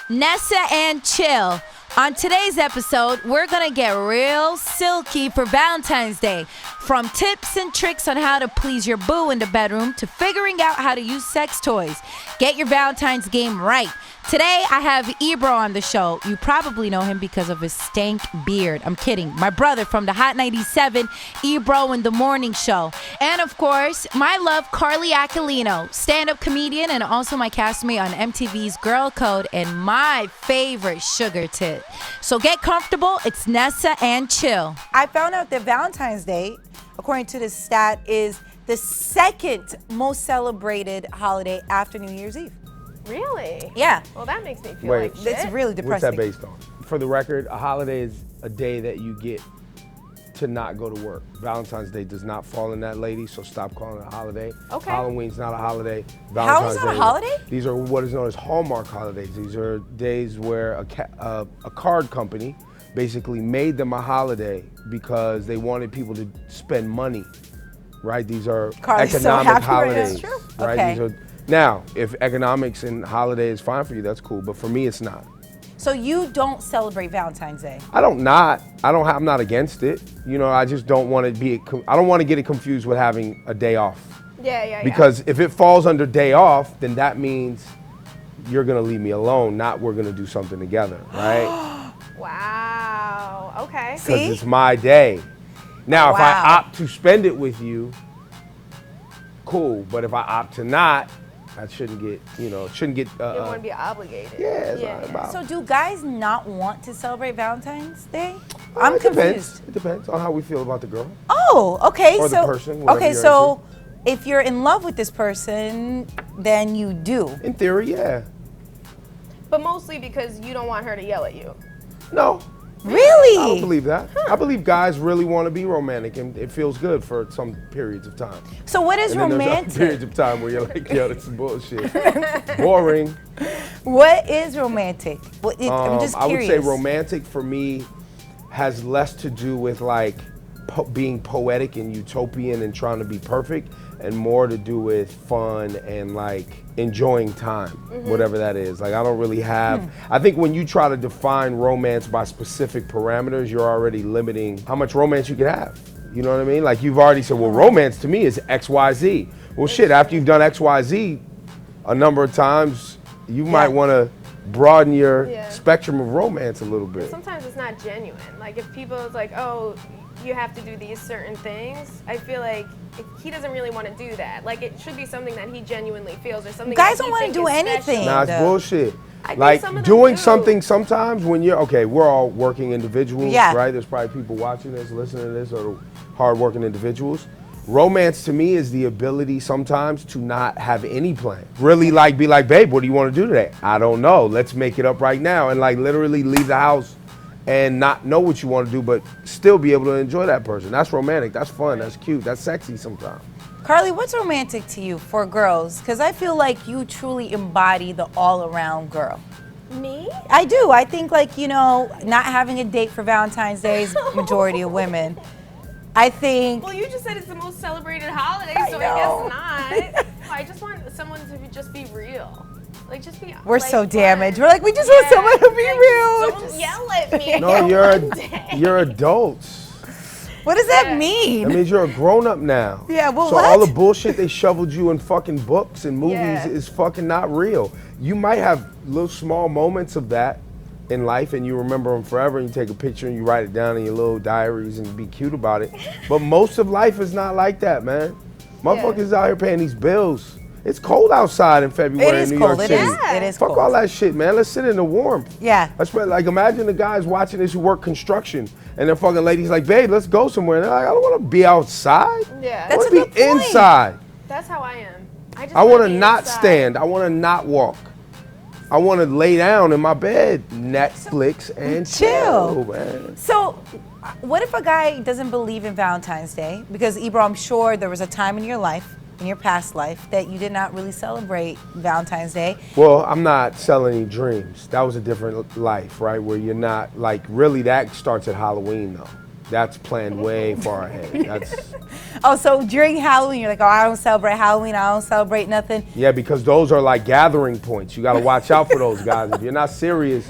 Nessa and Chill. On today's episode, we're gonna get real silky for Valentine's Day. From tips and tricks on how to please your boo in the bedroom to figuring out how to use sex toys. Get your Valentine's game right. Today, I have Ebro on the show. You probably know him because of his stank beard. I'm kidding. My brother from the Hot 97, Ebro in the Morning Show. And of course, my love, Carly Aquilino, stand-up comedian and also my castmate on MTV's Girl Code and my favorite sugar tit. So get comfortable. It's Nessa and Chill. I found out that Valentine's Day, according to this stat, is the second most celebrated holiday after New Year's Eve. Really? Yeah. Well, that makes me feel like shit. It's really depressing. What's that based on? For the record, a holiday is a day that you get to not go to work. Valentine's Day does not fall in that, lady, so stop calling it a holiday. Okay. Halloween's not a holiday. How is it not a holiday? These are what is known as Hallmark holidays. These are days where a card company basically made them a holiday because they wanted people to spend money, right? These are Carly's economic so happy holidays, right now. right? Okay. These are, now, if economics and holiday is fine for you, that's cool. But for me, it's not. So you don't celebrate Valentine's Day? I'm not against it. You know, I just don't want to be. I don't want to get it confused with having a day off. Yeah. Because if it falls under day off, then that means you're gonna leave me alone, not we're gonna do something together, right? Wow. Okay. See? Because it's my day. Now, if I Wow. opt to spend it with you, cool. But if I opt to not, I shouldn't get. You don't want to be obligated. Yeah, it's not about. So do guys not want to celebrate Valentine's Day? Well, I'm it confused. depends. It depends on how we feel about the girl. Oh, okay. Or the so person, whatever okay, you're so if you're in love with this person, then you do. In theory, yeah. But mostly because you don't want her to yell at you. No. Really? I don't believe that. I believe guys really want to be romantic, and it feels good for some periods of time. So what is And then there's other romantic? periods of time where you're like, yo, this is bullshit. Boring. What is romantic? I'm just I would curious. say romantic for me has less to do with like being poetic and utopian and trying to be perfect, and more to do with fun and like enjoying time, whatever that is. Like I don't really have, I think when you try to define romance by specific parameters, you're already limiting how much romance you can have. You know what I mean? Like you've already said, well, romance to me is X, Y, Z. Well, shit, after you've done X, Y, Z a number of times, you might want to broaden your spectrum of romance a little bit. Sometimes it's not genuine. Like if people is like, oh, you have to do these certain things, I feel like he doesn't really want to do that. Like it should be something that he genuinely feels, or something Guys that don't he want to think do is anything. special. Nah, it's though. bullshit. I think Like some of them doing do. something sometimes when you're, okay, we're all working individuals, Yeah. right? There's probably people watching this, listening to this, or hardworking individuals. Romance to me is the ability sometimes to not have any plan. Really like be like, babe, what do you want to do today? I don't know. Let's make it up right now. And like literally leave the house and not know what you want to do, but still be able to enjoy that person. That's romantic. That's fun. That's cute. That's sexy sometimes. Carly, what's romantic to you for girls? Because I feel like you truly embody the all-around girl. Me? I do. I think like, not having a date for Valentine's Day is majority of women. I think. Well, you just said it's the most celebrated holiday, so know. I guess not. I just want someone to just be real. Like, just be. We're like, so fun. damaged. We're like, we just want someone to be Like, real. Don't Just- yell at me. No, you're adults. What does that mean? That means you're a grown up now. Yeah, well, so what? all the bullshit they shoveled you in fucking books and movies Yeah. is fucking not real. You might have little small moments of that in life and you remember them forever and you take a picture and you write it down in your little diaries and be cute about it. But most of life is not like that, man. Motherfuckers out here paying these bills. It's cold outside in February in New York City. It is Fuck cold. all that shit, man. Let's sit in the warmth. Yeah. Like imagine the guys watching this who work construction and their fucking ladies like, babe, let's go somewhere. And they're like, I don't want to be outside. Yeah. I That's want a to good be point. inside. That's how I am. I want to be not inside. stand. I want to not walk. I want to lay down in my bed, Netflix and chill, man. So, what if a guy doesn't believe in Valentine's Day? Because, Ebro, I'm sure there was a time in your life, in your past life, that you did not really celebrate Valentine's Day. Well, I'm not selling any dreams. That was a different life, right? Where you're not, like, really that starts at Halloween, though. That's planned way far ahead. That's Oh, so during Halloween, you're like, oh, I don't celebrate Halloween. I don't celebrate nothing. yeah, because those are like gathering points. You got to watch out for those guys. If you're not serious,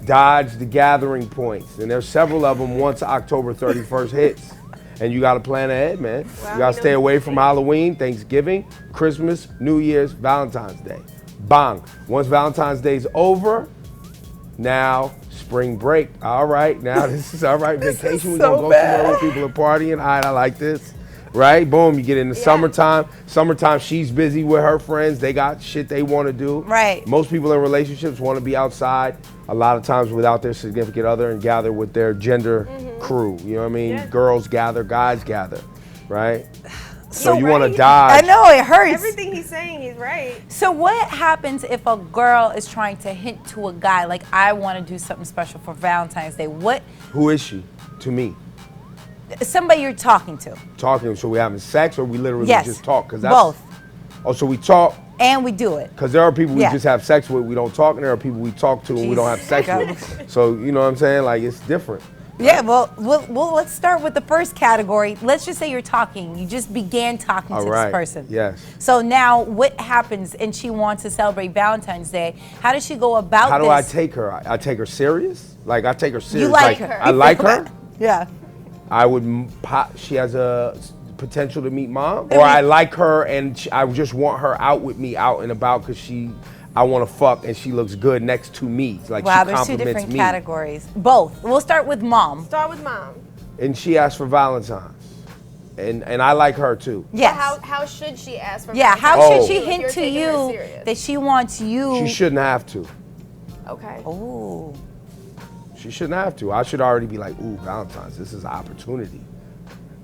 dodge the gathering points. And there's several of them once October 31st hits. And you got to plan ahead, man. Wow, you got to stay away from Halloween, Thanksgiving, Christmas, New Year's, Valentine's Day. Bang. Once Valentine's Day's over, now spring break. All right, now this is all right. Vacation. We're going to go somewhere where people are partying. All right, I like this. Right? Boom, you get in the summertime. Summertime, she's busy with her friends. They got shit they want to do. Right. Most people in relationships want to be outside a lot of times without their significant other and gather with their gender crew. You know what I mean? Yeah. Girls gather, guys gather. Right? So you want to right. dodge. I know, it hurts. Everything he's saying, he's right. So what happens if a girl is trying to hint to a guy, like, I want to do something special for Valentine's Day? What? Who is she to me? Somebody you're talking to. Talking, so we having sex or we literally Yes. just talk? Cause Both. Oh, so we talk. And we do it. Because there are people we Yeah. just have sex with, we don't talk, and there are people we talk to and we don't have sex with. So, you know what I'm saying? Like, it's different. Yeah, well, let's start with the first category. Let's just say you're talking. You just began talking All to right. this person. Yes. So now what happens, and she wants to celebrate Valentine's Day. How does she go about this? How do I take her? I take her serious? Like, I take her serious. You like her. I like her. Yeah. I would, she has a potential to meet mom. Or I like her and I just want her out with me, out and about, because I want to fuck and she looks good next to me. Like, Wow, she there's two compliments different me. categories. Both. We'll start with mom. Start with mom. And she asked for Valentine's. And I like her too. Yes. How should she ask for Yeah, Valentine's how Oh. should she If hint you're to taking her you serious? that she wants you? She shouldn't have to. Okay. Ooh. She shouldn't have to. I should already be like, ooh, Valentine's, this is an opportunity.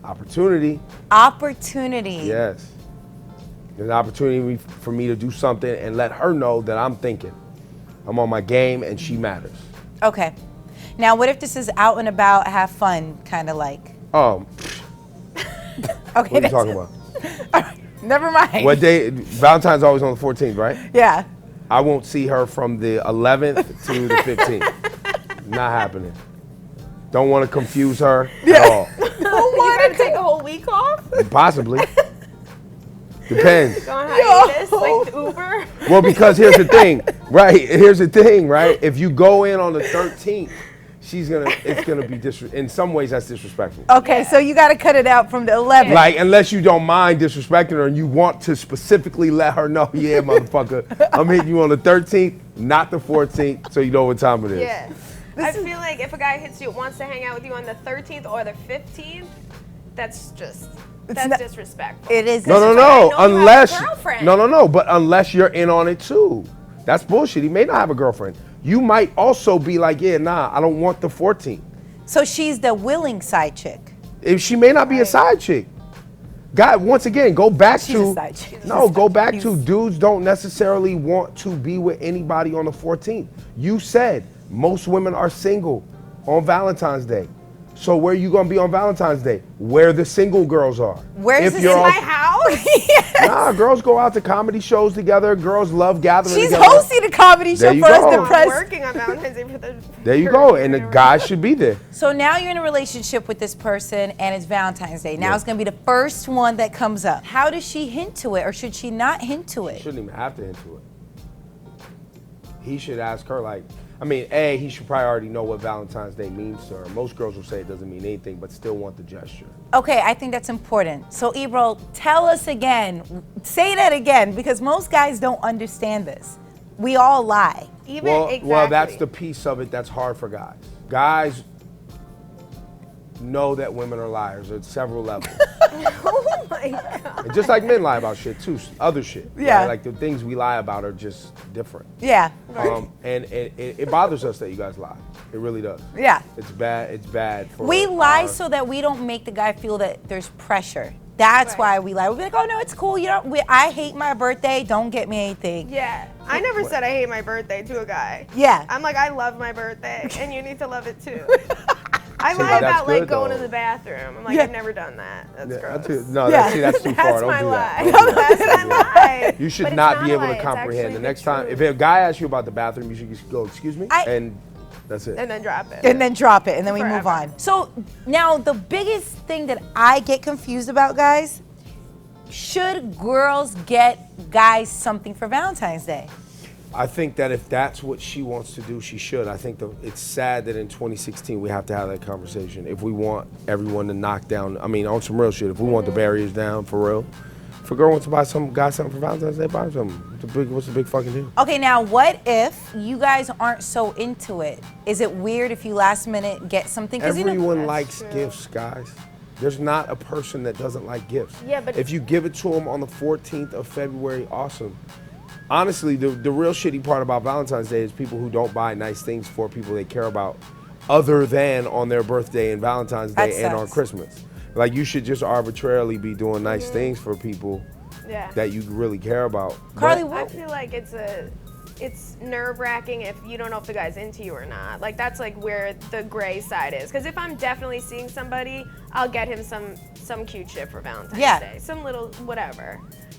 Opportunity. Opportunity. Yes. There's an opportunity for me to do something and let her know that I'm thinking. I'm on my game and she matters. Okay. Now, what if this is out and about, have fun, kind of like? Oh, Okay. what are you that's talking it. about? All right, never mind. What day? Valentine's always on the 14th, right? Yeah. I won't see her from the 11th to the 15th. Not happening. Don't want to confuse her at all. You gotta take a whole week off? Possibly. Depends. Go on hiatus, like the Uber? Well, because here's the thing, right? Here's the thing, right? If you go in on the 13th, it's gonna be in some ways that's disrespectful. Okay, so you got to cut it out from the 11th. Like, unless you don't mind disrespecting her and you want to specifically let her know, yeah, motherfucker, I'm hitting you on the 13th, not the 14th, so you know what time it is. Yeah. I feel like if a guy wants to hang out with you on the 13th or the 15th, that's disrespectful. It is. No, I know you have a unless, girlfriend. no, but unless you're in on it too. That's bullshit. He may not have a girlfriend. You might also be like, yeah, nah, I don't want the 14th. So she's the willing side chick. If she may not be a side chick. God, once again, go back She's to a side chick. no, go back to dudes don't necessarily want to be with anybody on the 14th. You said most women are single on Valentine's Day. So where are you gonna be on Valentine's Day? Where the single girls are. Where's this In my house? Nah, girls go out to comedy shows together. Girls love gathering She's together. hosting a comedy show There you for us go. I'm depressed. working on Valentine's Day for the. There you go, and the guys should be there. So now you're in a relationship with this person and it's Valentine's Day. Now Yeah. it's going to be the first one that comes up. How does she hint to it, or should she not hint to it? Shouldn't even have to hint to it. He should ask her, like, I mean, A, he should probably already know what Valentine's Day means to her. Most girls will say it doesn't mean anything, but still want the gesture. Okay, I think that's important. So Ebro, tell us again, say that again, because most guys don't understand this. We all lie. Well, that's the piece of it that's hard for guys. Guys know that women are liars at several levels. Oh my God. And just like men lie about shit too, other shit. Yeah. Right? Like the things we lie about are just different. Yeah. And it bothers us that you guys lie. It really does. Yeah. It's bad. It's bad for We lie our- so that we don't make the guy feel that there's pressure. That's Right. why we lie. We'll be like, oh no, it's cool. You don't. I hate my birthday. Don't get me anything. Yeah. I never said I hate my birthday to a guy. Yeah. I'm like, I love my birthday, and you need to love it too. I See, lie that's about like good, going though. to the bathroom. I'm like, Yeah. I've never done that. That's Yeah, gross. see, that's too far. That's Don't my do lie. that. Don't do that. That's my lie. You should But it's not be a able lie. to It's comprehend. actually The the next time, truth. if a guy asks you about the bathroom, you should just go, excuse me, and That's it. And then drop it. And then drop it, and then we move Forever. on. So now the biggest thing that I get confused about, guys, should girls get guys something for Valentine's Day? I think that if that's what she wants to do, she should. I think it's sad that in 2016 we have to have that conversation. If we want everyone to knock down, I mean, on some real shit, if we want the barriers down for real, if a girl wants to buy some guy something for Valentine's Day, buy him something. What's the big fucking deal? Okay, now what if you guys aren't so into it? Is it weird if you last minute get something? 'Cause Everyone likes gifts, guys. There's not a person that doesn't like gifts. Yeah, but if you give it to them on the 14th of February, awesome. Honestly, the real shitty part about Valentine's Day is people who don't buy nice things for people they care about other than on their birthday and Valentine's Day and on Christmas. Like, you should just arbitrarily be doing nice things for people that you really care about. Carly, I feel like it's nerve-wracking if you don't know if the guy's into you or not. Like, that's like where the gray side is. Because if I'm definitely seeing somebody, I'll get him some cute shit for Valentine's Day. Some little whatever.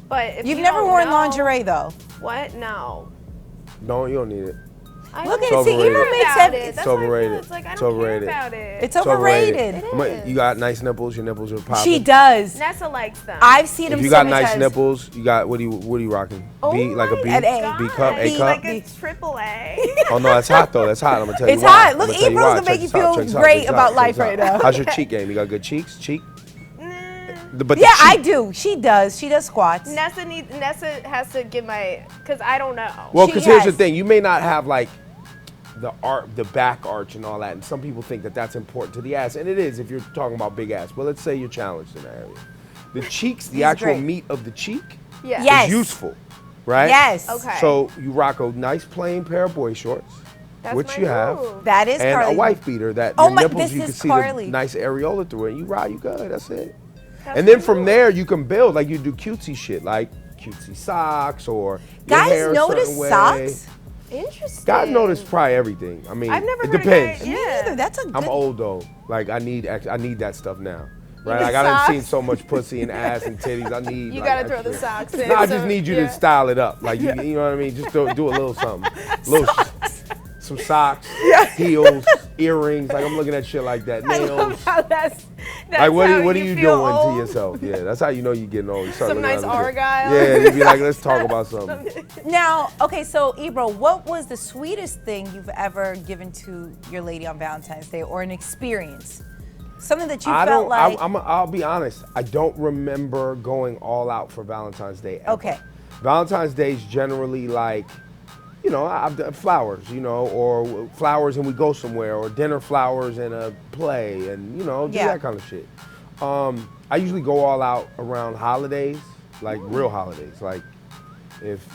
But if you've you never don't worn know, lingerie though. What? No. No, you don't need it. Look It's at see, overrated. Ebro makes About it. it. It's That's why I feel overrated. It's like I It's don't overrated. care about it. It's overrated. It is. You got nice nipples. Your nipples are popping. She does. Nessa likes them. I've seen them If you so got many nice times. nipples, you got what are you rocking? Oh B, like a B, my An A. God. B cup, A cup. Like a triple A. Oh no, that's hot though. That's hot. I'm gonna tell you It's why. hot. I'm Look, gonna tell you Ebro's why. gonna make Check you this out, feel check this out, great check this about out, life check this right out. now. How's your cheek game? You got good cheeks? Cheek? But the Yeah, I cheek- do. She does. She does squats. Nessa has to give because I don't know. Well, She because here's the has. thing. You may not have like the back arch and all that, and some people think that that's important to the ass, and it is if you're talking about big ass. But let's say you're challenged in that area. The cheeks, the actual great. meat of the cheek, Yeah. Yes. is useful, right? Yes. Okay. So you rock a nice plain pair of boy shorts, That's which my you have, move. That is and Carly. a wife beater that Oh your my- nipples this you can is see Carly. the nice areola through it. You ride, you good. That's it. That's And then my from move. there you can build, like you do cutesy shit, like cutesy socks or your hair Guys a notice certain way. socks? Interesting. Guys notice probably everything. I mean, I've never it heard of depends. that. Me Yeah. neither. That's a good. I'm old though. Like I need that stuff now. Right? need Like I done socks? seen so much pussy and ass and titties. I need. You like, gotta throw the extra. socks in. No, I so- just need you yeah. to style it up. Like you know what I mean? Just do a little something. Some socks, heels, earrings. Like I'm looking at shit like that. I Nails. love how that's Like what how are you feel doing old. to yourself? Yeah, that's how you know you're getting old. You start Some looking nice at other shit. Argyle. Yeah, you'd be like, let's talk about something. Now, okay, so Ebro, what was the sweetest thing you've ever given to your lady on Valentine's Day, or an experience? Something that you felt like. I'll be honest. I don't remember going all out for Valentine's Day ever. Okay. Valentine's Day is generally like, you know, I've done flowers, you know, or flowers and we go somewhere, or dinner flowers and a play, and you know, do Yeah. that kind of shit. I usually go all out around holidays, like real holidays, like if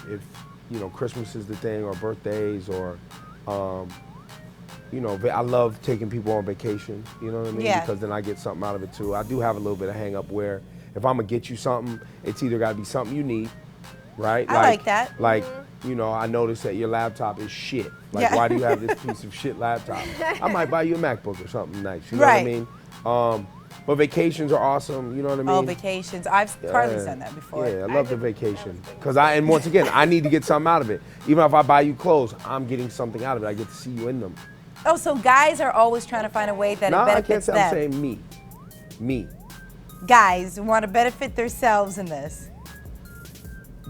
you know Christmas is the thing, or birthdays, or you know, I love taking people on vacation, you know what I mean? Yeah. Because then I get something out of it too. I do have a little bit of hang up where if I'm gonna get you something, it's either gotta be something you need, right? I like that. Like, you know, I noticed that your laptop is shit. Like, Yeah. why do you have this piece of shit laptop? I might buy you a MacBook or something nice, you know Right. what I mean? But vacations are awesome, you know what I mean? Oh, vacations. I've Carly's Yeah. done that before. Yeah, I love the vacation. And once again, I need to get something out of it. Even if I buy you clothes, I'm getting something out of it. I get to see you in them. Oh, so guys are always trying to find a way that No, it I can't benefits say them. I'm saying me. Me. Guys want to benefit themselves in this.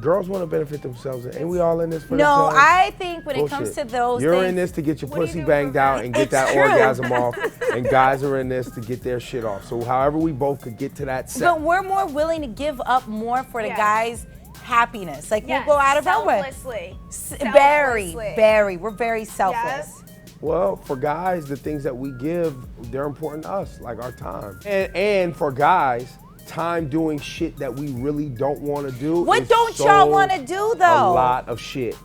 Girls want to benefit themselves. Ain't we all in this for No, themselves? I think when it comes Bullshit. to those You're things, in this to get your What do you pussy do banged for out and get It's that true. orgasm off, and guys are in this to get their shit off. So however we both could get to that set. but we're more willing to give up more for the Yes. guys' happiness. Like Yes, we'll go out of our way. selflessly. Very, Selflessly. very. We're very selfless. Well, for guys, the things that we give, they're important to us, like our time. And for guys, time doing shit that we really don't want to do. What is don't so y'all want to do though? A lot of shit.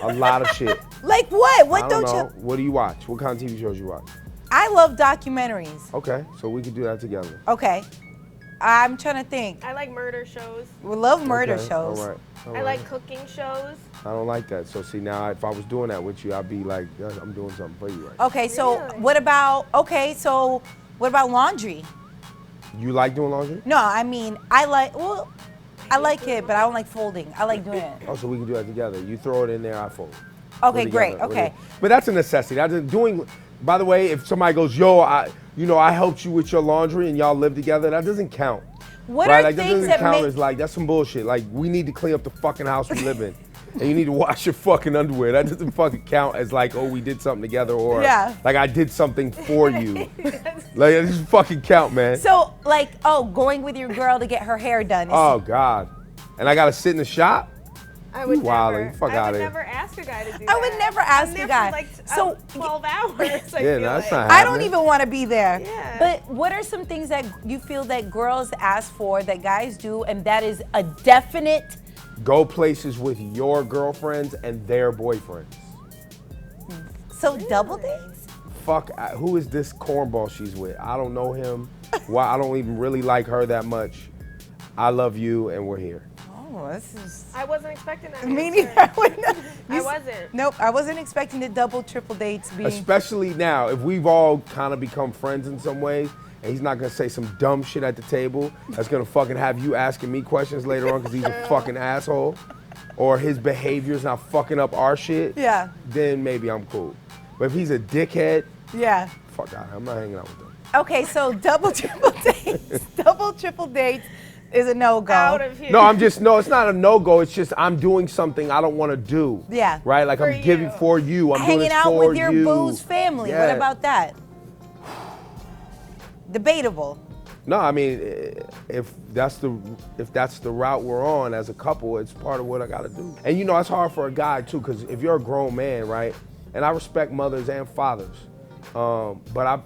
A lot of shit. Like what? What I don't don't know. you? What do you watch? What kind of TV shows you watch? I love documentaries. Okay, so we could do that together. Okay, I'm trying to think. I like murder shows. We love murder Okay, shows. All right. all I right. like cooking shows. I don't like that. So see, now if I was doing that with you, I'd be like, I'm doing something for you right now. Okay, so Really? what about? Okay, so what about laundry? You like doing laundry? No, I mean I like. Well, I like it, but I don't like folding. I like doing it. Oh, so we can do that together. You throw it in there, I fold. Okay, We're great, together. okay. But that's a necessity. By the way, if somebody goes, yo, I helped you with your laundry and y'all live together, that doesn't count. What right? are Like, that things doesn't that count make... as like, that's some bullshit. Like, we need to clean up the fucking house we live in. And you need to wash your fucking underwear. That doesn't fucking count as like, oh, we did something together, or like I did something for you. Like, it doesn't fucking count, man. So, like, going with your girl to get her hair done. Oh, God. And I gotta sit in the shop? I would wildin'. Fuck I outta would here. never ask a guy to do that. I would never ask a guy. For like So 12 hours. I Yeah, feel no, that's like. not I don't happening. even want to be there. Yeah. But what are some things that you feel that girls ask for that guys do, and that is a definite? Go places with your girlfriends and their boyfriends. So double dates? Fuck, who is this cornball she's with? I don't know him. Why? I don't even really like her that much. I love you, and we're here. Oh, this is... I wasn't expecting that. Me answer. neither. I wouldn't- I wasn't. Nope, I wasn't expecting the double, triple dates being... Especially now, if we've all kind of become friends in some ways, and he's not gonna say some dumb shit at the table that's gonna fucking have you asking me questions later on because he's a fucking asshole, or his behavior's not fucking up our shit, Yeah. then maybe I'm cool. But if he's a dickhead, Yeah. fuck out, I'm not hanging out with him. Okay, so double, triple dates. Double, triple dates is a no-go. Out of here. No, it's not a no-go, it's just I'm doing something I don't wanna do. Yeah. Right, like For I'm giving you. for you, I'm doing Hanging this out for with your you. boo's family. What Yeah. about that? Debatable. No, I mean, if that's the route we're on as a couple, it's part of what I gotta do. And you know, it's hard for a guy too, because if you're a grown man, right? And I respect mothers and fathers, but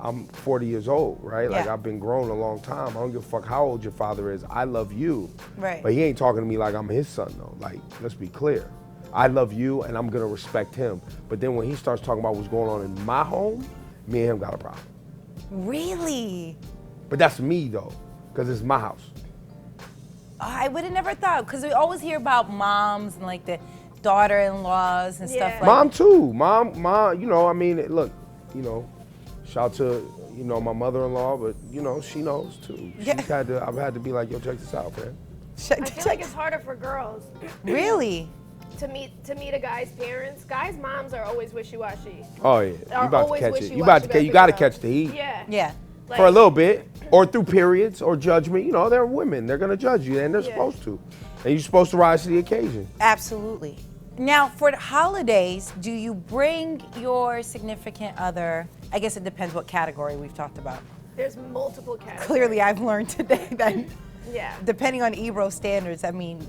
I'm 40 years old, right? Like Yeah. I've been grown a long time. I don't give a fuck how old your father is. I love you. Right. But he ain't talking to me like I'm his son though. Like, let's be clear. I love you and I'm gonna respect him. But then when he starts talking about what's going on in my home, me and him got a problem. Really? But that's me though, because it's my house. I would have never thought, because we always hear about moms and like the daughter-in-laws and stuff Yeah. like Mom too. Mom, you know, I mean, look, you know, shout to, you know, my mother-in-law, but you know, she knows too. Yeah. I've had to be like, yo, check this out, man. I feel like it's harder for girls Really? to meet a guy's parents. Guys' moms are always wishy-washy. Oh yeah, you Are about to always catch it. wishy-washy You about to about you the got to girl. catch the heat. Yeah. Yeah. Like, For a little bit, or through periods, or judgment. You know, they're women. They're gonna judge you, and they're Yeah. supposed to. And you're supposed to rise to the occasion. Absolutely. Now, for the holidays, do you bring your significant other? I guess it depends what category we've talked about. There's multiple categories. Clearly, I've learned today that Yeah. depending on Ebro standards, I mean,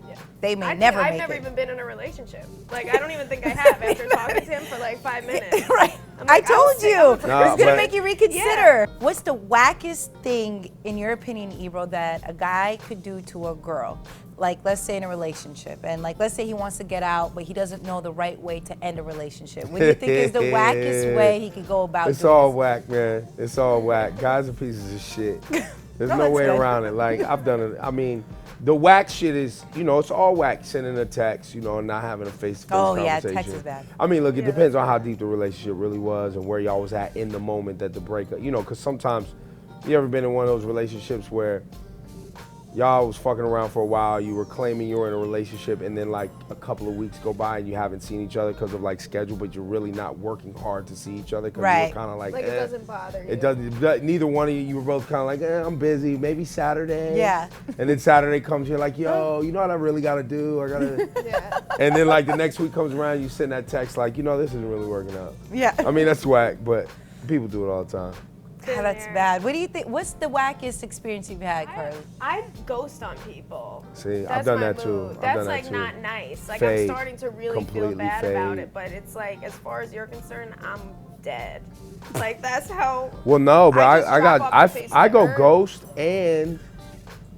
Yeah. they may I've never make never it. even been in a relationship. Like, I don't even think I have after talking to him for like 5 minutes. Right. I'm I like, I'll told sit you. down for No, It's gonna but- make you reconsider. What's the wackest thing, in your opinion, Ebro, that a guy could do to a girl? Like, let's say in a relationship, and like, let's say he wants to get out, but he doesn't know the right way to end a relationship. What do you think is the wackest way he could go about It's doing all this? whack, man. It's all whack. Guys are pieces of shit. There's No, no that's way good. around it. Like, I've done it. I mean, the whack shit is, you know, it's all whack. Sending a text, you know, and not having a face-to-face Oh, yeah, conversation. text is bad. I mean, look, it Yeah, depends on how deep the relationship really was and where y'all was at in the moment that the breakup, you know, because sometimes, you ever been in one of those relationships where y'all was fucking around for a while, you were claiming you were in a relationship, and then like a couple of weeks go by and you haven't seen each other because of like schedule, but you're really not working hard to see each other because Right. you're kind of like, Like, eh. it doesn't bother you. It doesn't. Neither one of you were both kind of like, I'm busy. Maybe Saturday. Yeah. And then Saturday comes, you're like, yo, you know what I really gotta do? I gotta. Yeah. And then like the next week comes around, you send that text like, you know, this isn't really working out. Yeah. I mean, that's whack, but people do it all the time. God, that's there. bad. What do you think? What's the wackest experience you've had, Carly? I ghost on people. See, I've That's done my that too. move. I've That's done that like too. not nice. Like, Fade. I'm starting to really feel Completely bad about fade. it, but it's like, as far as you're concerned, I'm dead. Like, that's how. Well, no, but I just I drop got off the face of I the go earth. ghost, and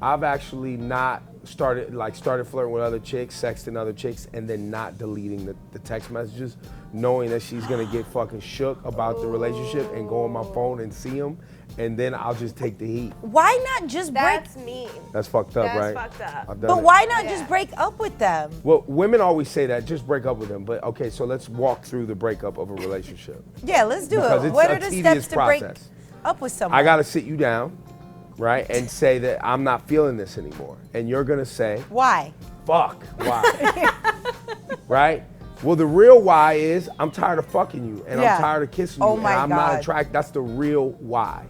I've actually not started flirting with other chicks, sexting other chicks, and then not deleting the text messages, knowing that she's gonna get fucking shook about the relationship and go on my phone and see them, and then I'll just take the heat. Why not just break? That's mean. That's fucked up, That's right? fucked up. I've done But it. why not Yeah. just break up with them? Well, women always say that, just break up with them. But okay, so let's walk through the breakup of a relationship. Yeah, let's do Because it. it's What a are the tedious steps to break process. up with someone? I gotta sit you down, right, and say that I'm not feeling this anymore. And you're gonna say, Why? fuck, why? Right? Well, the real why is I'm tired of fucking you and Yeah. I'm tired of kissing you Oh and my I'm not God. attracted. That's the real why.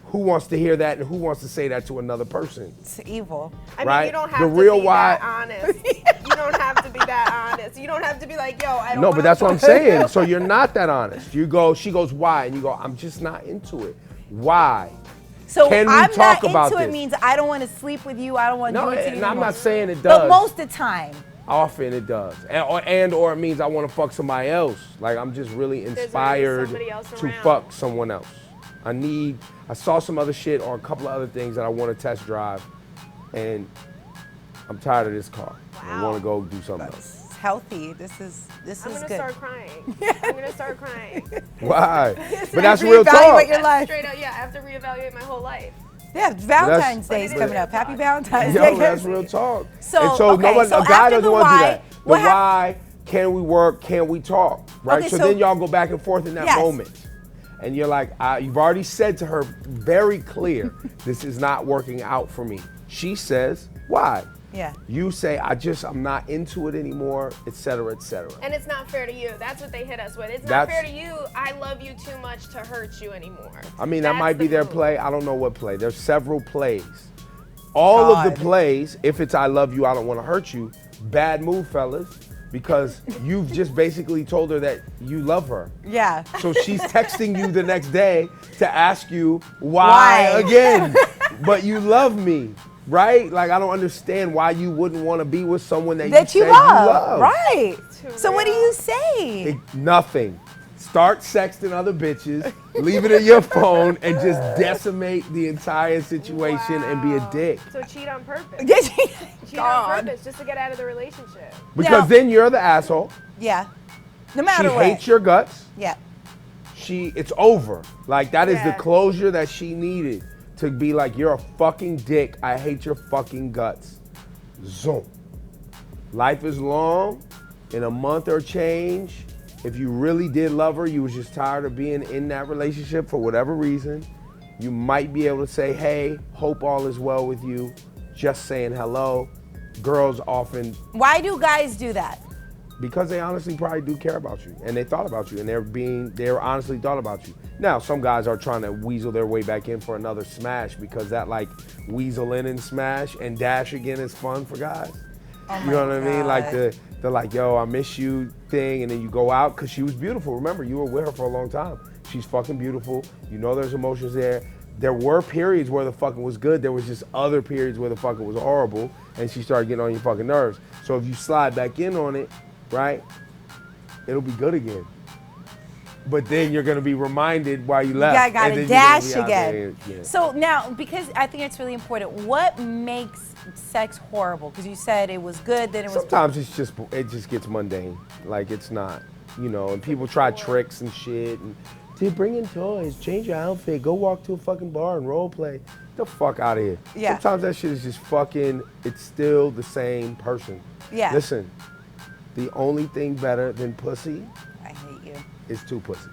Who wants to hear that and who wants to say that to another person? It's evil. I mean, Right? you don't The have to real be why- that honest. You don't have to be that honest. You don't have to be like, yo, I don't No, wanna but that's what I'm fuck you. saying. So you're not that honest. She goes, why? And you go, I'm just not into it. Why? So Can we I'm talk not about into it this? means I don't want to sleep with you. I don't want to No, do it to you and I'm anymore. not saying it does. But most of the time. Often it does. Or it means I want to fuck somebody else. Like I'm just really already inspired somebody else to around. fuck someone else. I saw some other shit or a couple of other things that I want to test drive and I'm tired of this car. I want to go do something else. It's healthy. This is I'm good. gonna start crying. I'm gonna start crying. Why? So But that's you real reevaluate talk. your life. Straight up, yeah, I have to reevaluate my whole life. Yeah, Valentine's That's- Day is but- coming up. Happy Valentine's Yo, Day. that's real talk. So, and so okay, nobody, so a guy after doesn't the want to do why, that. The what hap- why, can we work, can we talk, right? Okay, so so- then y'all go back and forth in that Yes. moment. And you're like, you've already said to her very clear, this is not working out for me. She says, why? Yeah. You say, I'm not into it anymore, et cetera, et cetera. And it's not fair to you. That's what they hit us with. It's That's- not fair to you. I love you too much to hurt you anymore. I mean, that That's might be the their move. play. I don't know what play. There's several plays. All of God. the plays, if it's I love you, I don't want to hurt you, bad move, fellas, because you've just basically told her that you love her. Yeah. So she's texting you the next day to ask you why Why? again, but you love me, right? Like I don't understand why you wouldn't want to be with someone that That you you said love. you love. Right. Too So what do real. you say? Nothing. Start sexting other bitches, leave it in your phone, and just decimate the entire situation and be a Wow. dick. So cheat on purpose. Cheat on God. purpose just to get out of the relationship. Because Now- then you're the asshole. Yeah. No She matter what. hates your guts. Yeah. It's over. Like that is the Yeah. closure that she needed to be like, you're a fucking dick. I hate your fucking guts. Zoom. Life is long. In a month or change, if you really did love her, you was just tired of being in that relationship for whatever reason, you might be able to say, hey, hope all is well with you. Just saying hello. Girls often, Why do guys do that? because they honestly probably do care about you and they thought about you and they're honestly thought about you. Now, some guys are trying to weasel their way back in for another smash because that like weasel in and smash and dash again is fun for guys. You know what I mean? Like the like, yo, I miss you thing, and then you go out because she was beautiful. Remember, you were with her for a long time. She's fucking beautiful. You know there's emotions there. There were periods where the fucking was good. There was just other periods where the fucking was horrible, and she started getting on your fucking nerves. So if you slide back in on it, right, it'll be good again. But then you're gonna be reminded why you left. Yeah, and gotta then you're dash gonna be out again. there, yeah. So now, because I think it's really important, what makes sex horrible? Because you said it was good, then it was. Sometimes it just gets mundane. Like it's not, and people try tricks and shit. And dude, bring in toys, change your outfit, go walk to a fucking bar and role play. Get the fuck out of here. Yeah. Sometimes that shit is just fucking. It's still the same person. Yeah. Listen, the only thing better than pussy I hate you. is two pussies,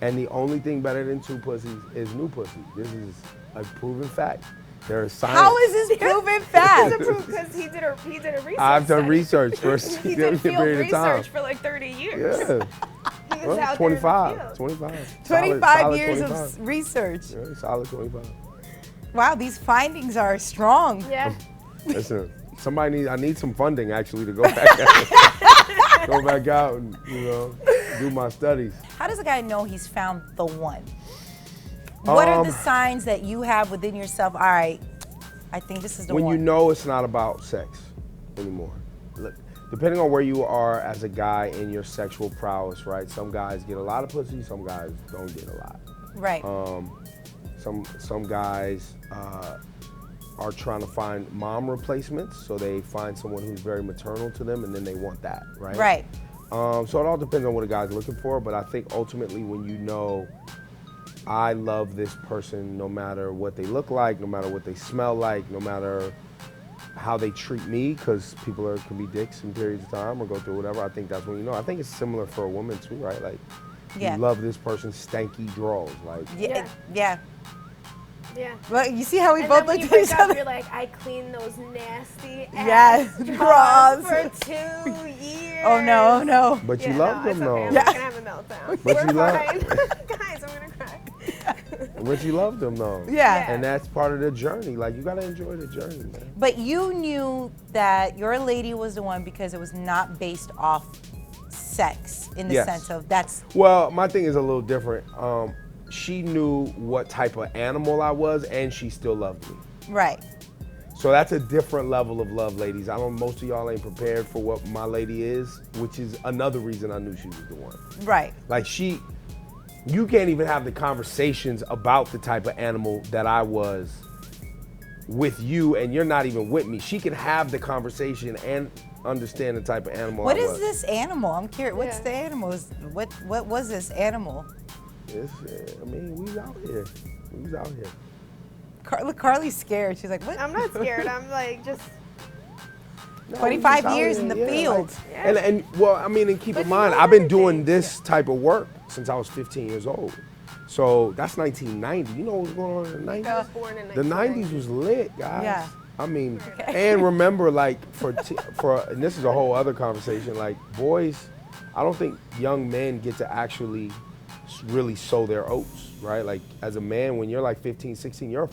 and the only thing better than two pussies is new pussy. This is a proven fact. There is science. How is this proven fact? Because he did a research. I've done study. research for a He did field period of time. research for like 30 years. Yeah. He was Well, out 25. there in the field. 25. 25 Solid years 25. of research. Yeah, solid 25. Wow, these findings are strong. Yeah. Listen, I need some funding actually to go back out, go back out and, do my studies. How does a guy know he's found the one? What are the signs that you have within yourself? All right, I think this is the When one. you know it's not about sex anymore. Look, depending on where you are as a guy in your sexual prowess, right? Some guys get a lot of pussy, some guys don't get a lot. Right. Some guys are trying to find mom replacements, so they find someone who's very maternal to them, and then they want that, right? Right. So it all depends on what a guy's looking for, but I think ultimately when you know, I love this person no matter what they look like, no matter what they smell like, no matter how they treat me, because people can be dicks in periods of time or go through whatever. I think that's when you know. I think it's similar for a woman too, right? Like, Yeah. you love this person's stanky drawers, like. Yeah. Yeah. Yeah. Well, you see how we And both then when looked you at each break up, other? you're like, I cleaned those nasty Yes, ass bras. drawers for 2 years. Oh no, no. But you Yeah, love no, it's them okay. though. I'm not gonna have a meltdown. But We're you love- fine. Guys, I'm gonna cry. But you love them though. Yeah. And that's part of the journey. Like you gotta enjoy the journey, man. But you knew that your lady was the one because it was not based off sex in the Yes. sense of that's Well, my thing is a little different. She knew what type of animal I was, and she still loved me. right. So that's a different level of love, ladies. Most of y'all ain't prepared for what my lady is, which is another reason I knew she was the one. Right. Like you can't even have the conversations about the type of animal that I was with you, and you're not even with me. She can have the conversation and understand the type of animal What I is was. this animal? I'm curious. What's Yeah. the animal? What was this animal? We was out here. We was out here. Look, Carly's scared. She's like, what? I'm not scared. I'm like, just. No, 25 we was out years here, in the yeah, field. like- Yeah. and well, I mean, and keep But in you mind, know I've been everything. doing this type of work since I was 15 years old. So that's 1990. You know what was going on in the 90s? I was born in The 90s was lit, guys. Yeah. I mean, and remember, like, and this is a whole other conversation, like, boys, I don't think young men get to actually really sow their oats, right? Like, as a man, when you're like 15, 16, you're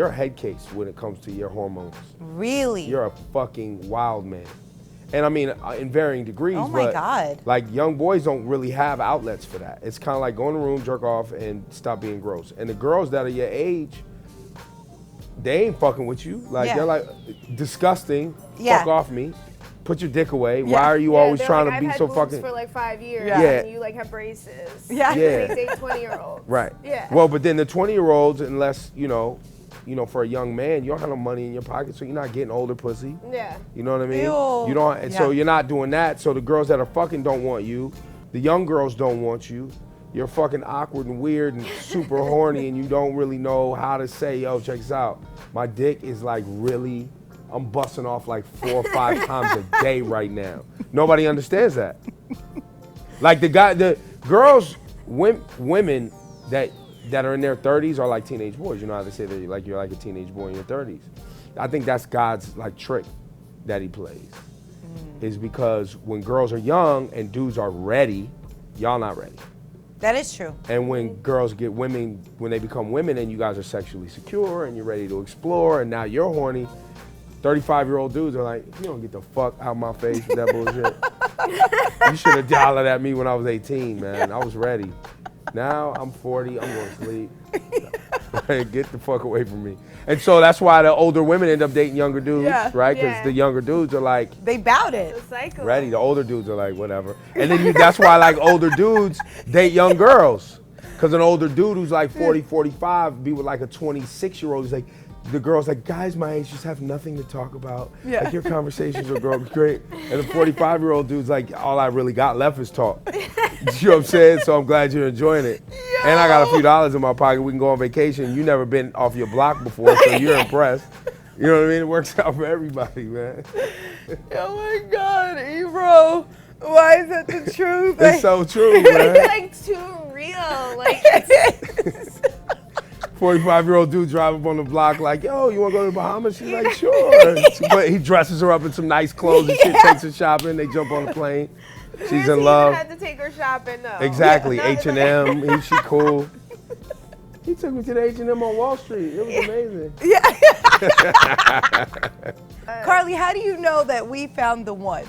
a head case when it comes to your hormones. Really? You're a fucking wild man. And I mean, in varying degrees. Oh my but, God. Like, young boys don't really have outlets for that. It's kind of like go in the room, jerk off, and stop being gross. And the girls that are your age, they ain't fucking with you. Like, Yeah. they're like, disgusting, Yeah. fuck off me, put your dick away. Yeah. Why are you Yeah, always they're trying like, to be I've had so boobs fucking... for like 5 years. Yeah. And you like have braces. Yeah. Yeah. They date 20-year-olds. Right. Yeah. Well, but then the 20-year-olds, unless, you know, for a young man, you don't have no money in your pocket, so you're not getting older pussy. Yeah. You know what I mean? Ew. You don't, and so Yeah. you're not doing that. So the girls that are fucking don't want you. The young girls don't want you. You're fucking awkward and weird and super horny, and you don't really know how to say, yo, check this out. My dick is like really, I'm busting off like 4 or 5 times a day right now. Nobody understands that. Like the girls, women that are in their 30s are like teenage boys. You know how they say that you're like a teenage boy in your 30s. I think that's God's like trick that he plays. Is because when girls are young and dudes are ready, y'all not ready. That is true. And when girls get women, when they become women and you guys are sexually secure and you're ready to explore and now you're horny, 35-year-old dudes are like, you don't get the fuck out my face with that bullshit. You should have hollered at me when I was 18, man. I was ready. Now I'm 40, I'm going to sleep. Get the fuck away from me. And so that's why the older women end up dating younger dudes, Yeah. right? Because Yeah. the younger dudes are like, They bout it. The cycle. ready. The older dudes are like, whatever. And then that's why like older dudes date young girls. Because an older dude who's like 40, 45 be with like a 26-year-old who's like, the girl's like, guys my age just have nothing to talk about. Yeah. Like your conversations with girls great. And the 45-year-old dude's like, all I really got left is talk. You know what I'm saying? So I'm glad you're enjoying it. And I got a few dollars in my pocket. We can go on vacation. You never been off your block before, so you're impressed. You know what I mean? It works out for everybody, man. Oh my God, Ebro. Why is that the truth? It's so true, It's man. like too real. Like, it's, 45-year-old dude drive up on the block like, yo, you want to go to the Bahamas? She's like, sure. But he dresses her up in some nice clothes and shit, takes her shopping. They jump on the plane. She's he in even love. had to take her shopping though. Exactly, Yeah, no, H&M. She cool. He took me to the H&M on Wall Street. It was amazing. Carly, how do you know that we found the one?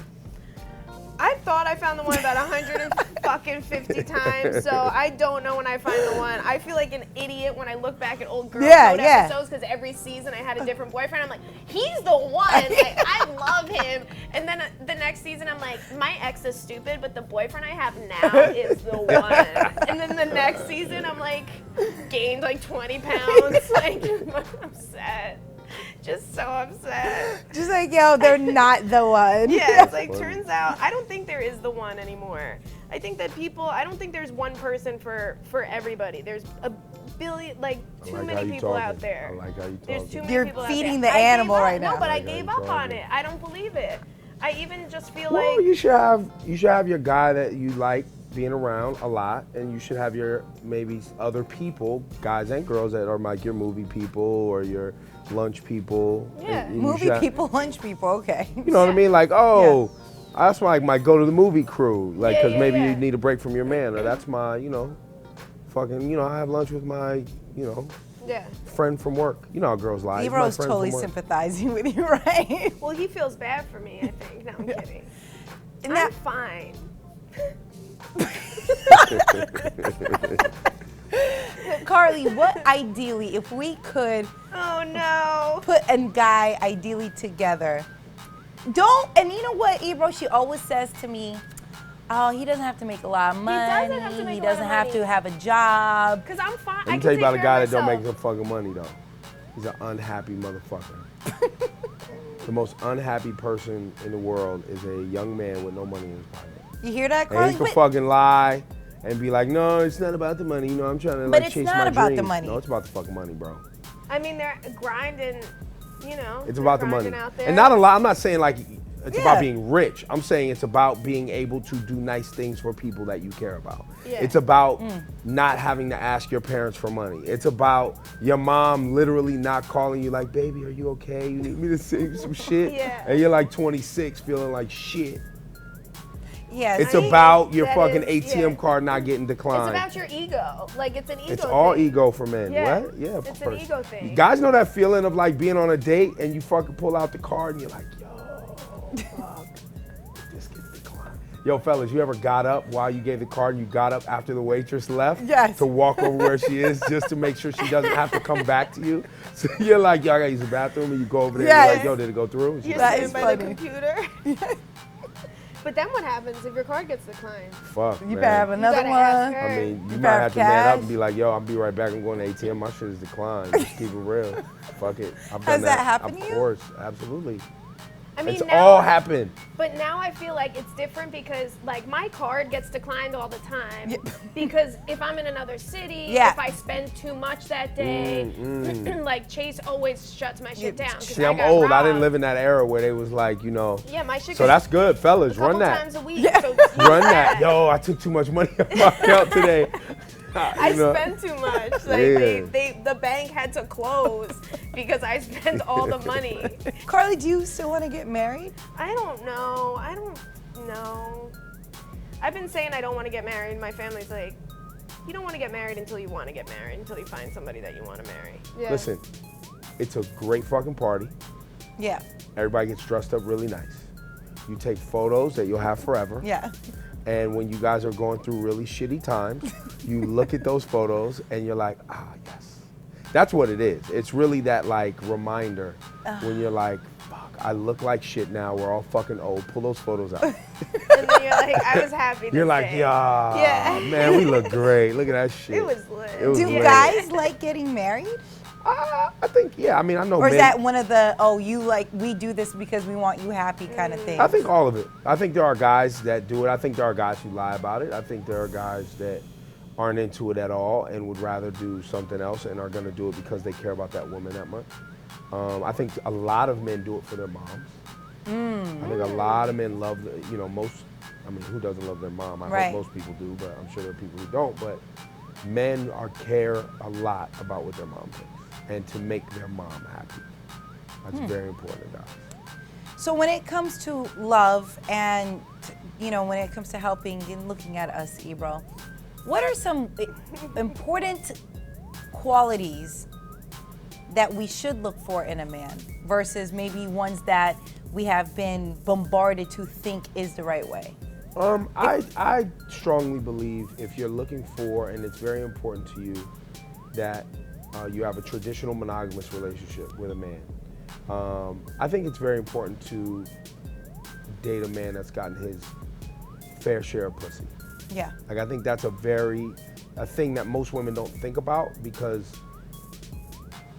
I thought I found the one about 150 times, so I don't know when I find the one. I feel like an idiot when I look back at old Girl Code episodes because every season I had a different boyfriend. I'm like, he's the one. Like, I love him. And then the next season I'm like, my ex is stupid, but the boyfriend I have now is the one. And then the next season I'm like, gained like 20 pounds. Like, I'm upset. Just so upset. Just like, yo, they're not the one. Yeah, it's like, turns out, I don't think there is the one anymore. I think that I don't think there's one person for everybody. There's a billion, like, too many people out there. I like how you There's talking. too many You're people feeding out the there. I gave animal up. right now. No, but I like how gave you up on talking. it. I don't believe it. I even just feel Well, like, you should have your guy that you like being around a lot, and you should have your maybe other people, guys and girls, that are like your movie people or your lunch people. Yeah. And you Movie should have- people, lunch people, okay. You know what I mean? Like, oh, that's why I might go to the movie crew, like, Yeah, because yeah, maybe yeah. you need a break from your man, or that's my, you know, fucking, you know, I have lunch with my, you know, Yeah. friend from work. You know how girls lie. He's my Ebro's friend totally from work. sympathizing with you, right? Well, he feels bad for me, I think. No, I'm kidding. And I'm that- fine. Carly, what ideally, if we could Oh no. put a guy ideally together, and you know what, Ebro, she always says to me, oh, he doesn't have to make a lot of money. doesn't have to make He a lot of doesn't have money. to have a job. Because I'm fine. Let me tell you about a guy that don't make no fucking money though. He's an unhappy motherfucker. The most unhappy person in the world is a young man with no money in his pocket. You hear that, And Carly? he can But- fucking lie and be like, no, it's not about the money. You know, I'm trying to But like it's chase not my about the dreams. money. No, it's about the fucking money, bro. I mean, they're grinding, you know. It's they're about the money. grinding out there. And not a lot. I'm not saying like it's Yeah. about being rich. I'm saying it's about being able to do nice things for people that you care about. Yeah. It's about not having to ask your parents for money. It's about your mom literally not calling you like, baby, are you okay? You need me to sing some shit? Yeah. And you're like 26 feeling like shit. Yes. It's I mean, about your that fucking is- ATM yeah. card not getting It's declined. about your ego. Like, it's an ego It's all thing. ego for men. Yeah. What? Yeah, of It's course. an ego thing. Guys know that feeling of like being on a date and you fucking pull out the card and you're like, yo, fuck, this gets declined. Yo, fellas, you ever got up while you gave the card and you got up after the waitress left? Yes. To walk over where she is just to make sure she doesn't have to come back to you? So you're like, yo, I gotta use the bathroom, and you go over there and you're Yes. like, yo, did it go through? And she's You're like, That sitting is by the funny. computer. But then what happens if your card gets declined? fuck, You man. better have another gotta ask one. her. I mean, you You might better have to man up cash. and be like, yo, I'll be right back. I'm going to ATM. My shit is declined. Just keep it real. Fuck it. I've done Has that happened Of to you? course, absolutely. I mean, It's now, all happened. But now I feel like it's different because, like, my card gets declined all the time. Yeah. Because if I'm in another city, Yeah. if I spend too much that day, like, Chase always shuts my shit down. 'cause See, I I'm got old. I didn't robbed. live in that era where they was like, you know. Yeah, my shit So gets that's good, fellas. a Run couple that. times a week. Yeah. So Run that. Yo, I took too much money out my account today. I You know? spent too much. Like, Yeah. the bank had to close because I spent all the money. Carly, do you still want to get married? I don't know. I don't know. I've been saying I don't want to get married. My family's like, you don't want to get married until you want to get married, until you find somebody that you want to marry. Yeah. Listen, it's a great fucking party. Yeah. Everybody gets dressed up really nice. You take photos that you'll have forever. Yeah. And when you guys are going through really shitty times, you look at those photos and you're like, ah, yes. That's what it is. It's really that like reminder when you're like, fuck, I look like shit now. We're all fucking old. Pull those photos out. And then you're like, I was happy. You're this like, day. yeah, man, we look great. Look at that shit. It was lit. It was Do lit. guys like getting married? I think, yeah. I mean, I know Or is men. that one of the, oh, you like, we do this because we want you happy kind of thing? I think all of it. I think there are guys that do it. I think there are guys who lie about it. I think there are guys that aren't into it at all and would rather do something else and are going to do it because they care about that woman that much. I think a lot of men do it for their moms. I think a lot of men love, I mean, who doesn't love their mom? I Right. hope most people do, but I'm sure there are people who don't. But men care a lot about what their mom thinks and to make their mom happy. That's very important to guys. So when it comes to love and, when it comes to helping and looking at us, Ebro, what are some important qualities that we should look for in a man versus maybe ones that we have been bombarded to think is the right way? I strongly believe if you're looking for, and it's very important to you, that you have a traditional monogamous relationship with a man. I think it's very important to date a man that's gotten his fair share of pussy. Yeah. Like, I think that's a thing that most women don't think about because,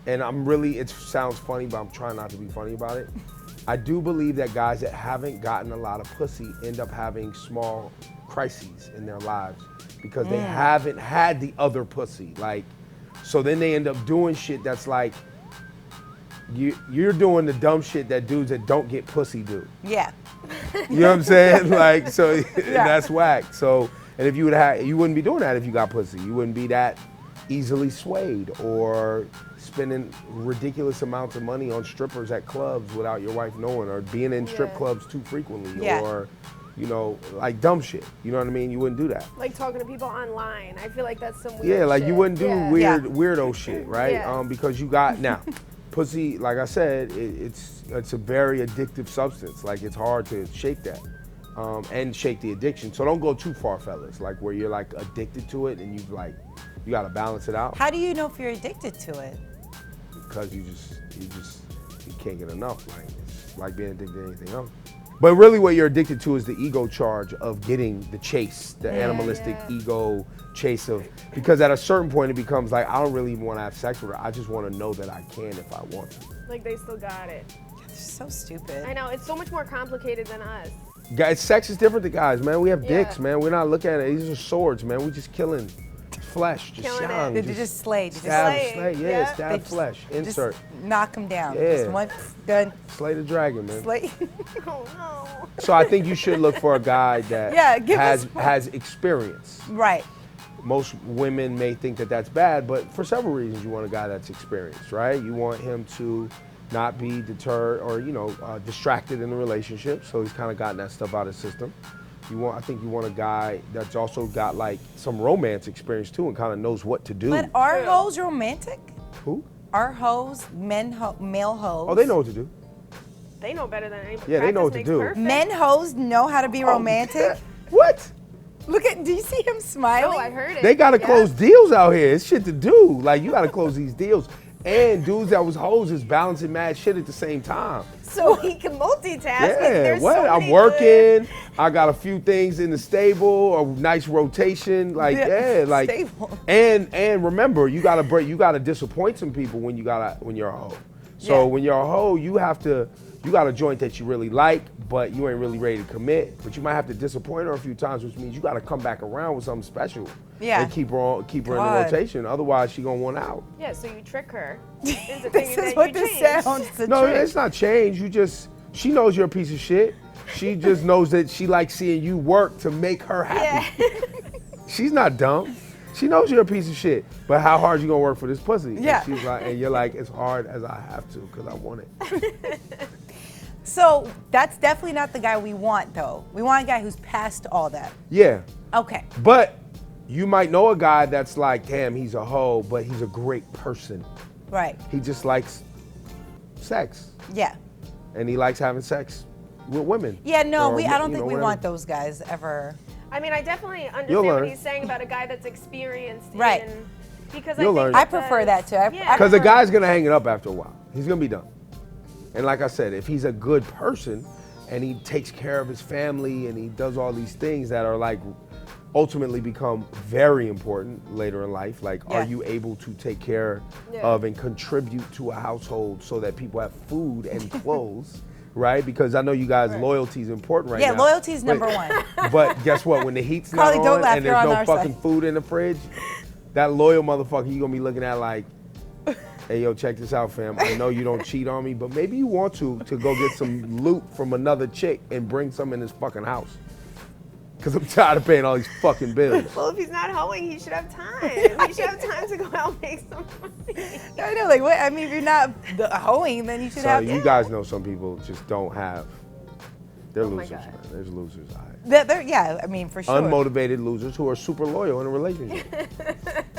and it sounds funny, but I'm trying not to be funny about it. I do believe that guys that haven't gotten a lot of pussy end up having small crises in their lives because they haven't had the other pussy. Like, so then they end up doing shit that's like, you're doing the dumb shit that dudes that don't get pussy do. Yeah. You know what I'm saying? Like, so that's whack. So And if you would have, you wouldn't be doing that if you got pussy. You wouldn't be that easily swayed or spending ridiculous amounts of money on strippers at clubs without your wife knowing, or being in strip clubs too frequently, or, you know, like dumb shit. You know what I mean? You wouldn't do that. Like talking to people online. I feel like that's some weird Yeah, like shit. you wouldn't do Yeah. weirdo shit, right? Yeah. Because you got, now, pussy, like I said, it's a very addictive substance. Like, it's hard to shake that. And shake the addiction. So don't go too far, fellas. Like where you're like addicted to it and you gotta balance it out. How do you know if you're addicted to it? Because you can't get enough. Like it's like being addicted to anything else. But really what you're addicted to is the ego charge of getting the chase, the animalistic ego chase of, because at a certain point it becomes like, I don't really even want to have sex with her. I just want to know that I can if I want to. Like they still got it. It's so stupid. I know, it's so much more complicated than us. Guys, sex is different to guys, man. We have dicks, man. We're not looking at it. These are swords, man. We're just killing flesh, just Killing young. it. They just slay. Stab flesh, insert. Just knock them down. Yeah. Just one, done. Slay the dragon, man. Slay. Oh no. So I think you should look for a guy that has experience. Right. Most women may think that that's bad, but for several reasons you want a guy that's experienced, right? You want him to not be deterred or, you know, distracted in the relationship, so he's kind of gotten that stuff out of his system. I think you want a guy that's also got like some romance experience too and kind of knows what to do. But are hoes romantic? Who? Are hoes, male hoes? Oh, they know what to do. They know better than anybody. Yeah, they know what Practice to do. makes perfect. Men hoes know how to be romantic? What? Look at, do you see him smiling? Oh, I heard it. They gotta Yeah. close deals out here. It's shit to do. Like, you gotta close these deals. And dudes that was hoes is balancing mad shit at the same time. So he can multitask. Yeah, There's what? so I'm many working. good- I got a few things in the stable, a nice rotation. Like, like, stable. and remember, you gotta disappoint some people when you're a hoe. So when you're a hoe, you got a joint that you really like, but you ain't really ready to commit. But you might have to disappoint her a few times, which means you got to come back around with something special. Yeah. And keep her in the rotation. Otherwise, she gonna want out. Yeah, so you trick her into thinking This that is what you this changed. sounds. The No, trick. it's not change. She knows you're a piece of shit. She just knows that she likes seeing you work to make her happy. Yeah. She's not dumb. She knows you're a piece of shit. But how hard you gonna work for this pussy? Yeah. And she's like, and you're like, as hard as I have to, because I want it. So that's definitely not the guy we want, though. We want a guy who's past all that. Yeah. Okay. But you might know a guy that's like, damn, he's a hoe, but he's a great person. Right. He just likes sex. Yeah. And he likes having sex with women. Yeah, no, Or, I don't you think know, we whatever. want those guys ever. I mean, I definitely You'll understand learn. what he's saying about a guy that's experienced Right. in, because You'll I learn. think I prefer that too. I Because the prefer- guy's gonna hang it up after a while. He's gonna be done. And like I said, if he's a good person and he takes care of his family and he does all these things that are like ultimately become very important later in life, like Yeah. are you able to take care of and contribute to a household so that people have food and clothes, right? Because I know you guys, loyalty is important right now. Yeah, loyalty is number Wait, one. But guess what? When the heat's not Carly, don't on laugh, and you're there's on no our fucking side. food in the fridge, that loyal motherfucker, you gonna be looking at like, hey, yo, check this out, fam. I know you don't cheat on me, but maybe you want to go get some loot from another chick and bring some in this fucking house. Because I'm tired of paying all these fucking bills. Well, if he's not hoeing, he should have time. He should have time to go out and make some money. I know, like, what? I mean, if you're not hoeing, then you should So have. you guys know some people just don't have, they're Oh my losers, God. man. There's losers, all right. Yeah, I mean, for sure. Unmotivated losers who are super loyal in a relationship.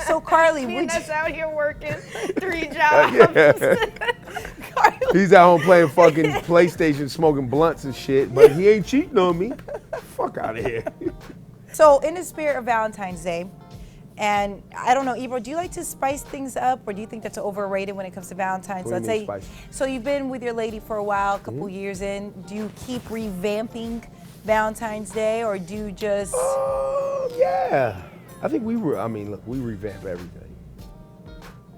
So, Carly, Me would and you, Nessa out here working 3 jobs. Carly, He's at home playing fucking PlayStation, smoking blunts and shit, but he ain't cheating on me. Fuck out of here. so in the spirit of Valentine's Day, and I don't know, Ebro, do you like to spice things up, or do you think that's overrated when it comes to Valentine's? What do you Let's mean say, spice? so you've been with your lady for a while, a couple Mm-hmm. years in. Do you keep revamping Valentine's Day, or do you just? Yeah. I think we revamp everything.